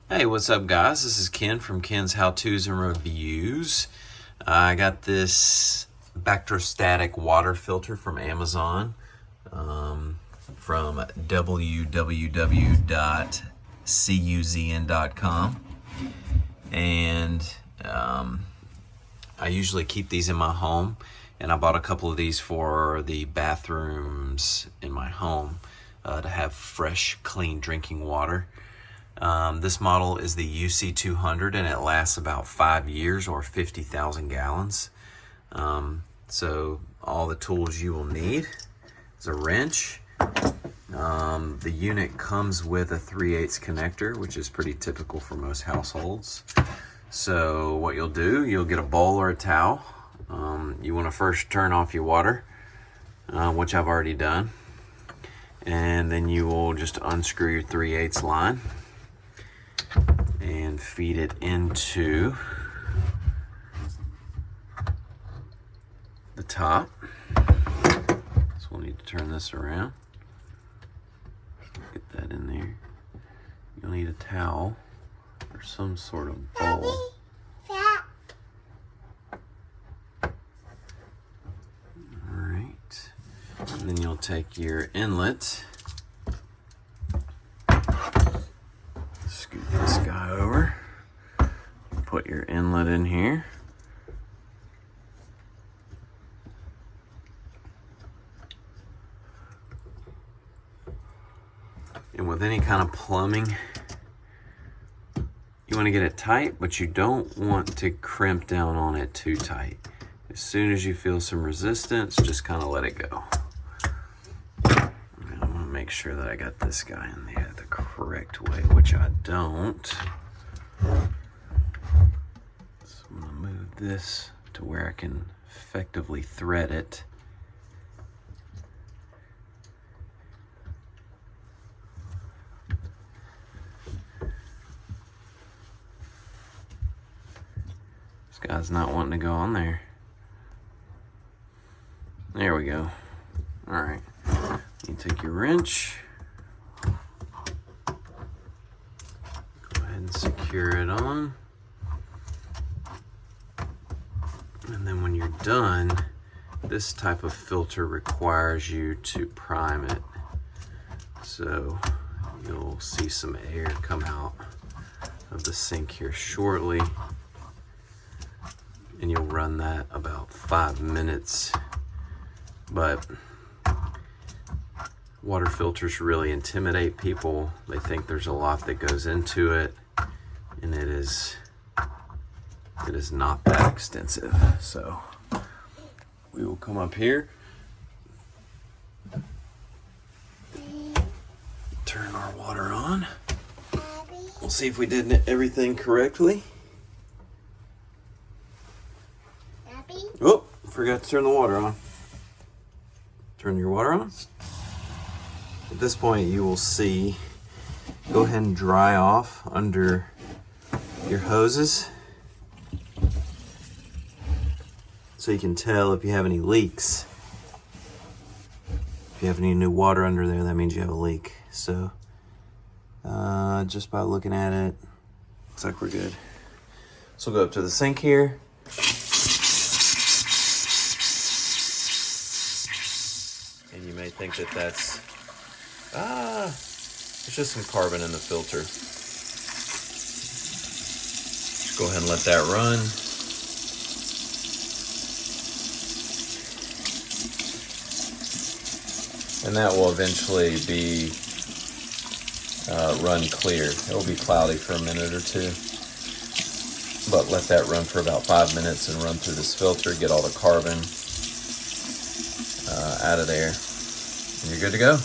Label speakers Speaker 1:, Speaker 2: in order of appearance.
Speaker 1: Hey, what's up, guys? This is Ken from Ken's How To's and Reviews. I got this Bactrostatic water filter from Amazon, from www.cuzn.com, and I usually keep these in my home, and I bought a couple of these for the bathrooms in my home to have fresh, clean drinking water. This model is the UC200 and it lasts about 5 years or 50,000 gallons. So all the tools you will need is a wrench. The unit comes with a 3/8 connector, which is pretty typical for most households. So what you'll do, you'll get a bowl or a towel. You want to first turn off your water, which I've already done. And then you will just unscrew your 3/8 line and feed it into the top. So we'll need to turn this around. Get that in there. You'll need a towel or some sort of bowl. Alright. And then you'll take your inlet. Scoot this guy over. Put your inlet in here. And with any kind of plumbing, you want to get it tight, but you don't want to crimp down on it too tight. As soon as you feel some resistance, just kind of let it go. I'm going to make sure that I got this guy in there the correct way, which I don't. So I'm going to move this to where I can effectively thread it. This guy's not wanting to go on there. There we go. All right. You take your wrench. Go ahead and secure it on. And then when you're done, this type of filter requires you to prime it. So you'll see some air come out of the sink here shortly. And you'll run that about 5 minutes. But water filters really intimidate people. They think there's a lot that goes into it, and it is not that extensive. So we will come up here, turn our water on. We'll see if we did everything correctly. Oh, forgot to turn the water on. Turn your water on. At this point, you will see, go ahead and dry off under your hoses so you can tell if you have any leaks. If you have any new water under there, that means you have a leak. So just by looking at it, looks like we're good. So we'll go up to the sink here. And you may think that that's, it's just some carbon in the filter. Just go ahead and let that run. And that will eventually be run clear. It will be cloudy for a minute or two. But let that run for about 5 minutes and run through this filter, get all the carbon out of there, and you're good to go.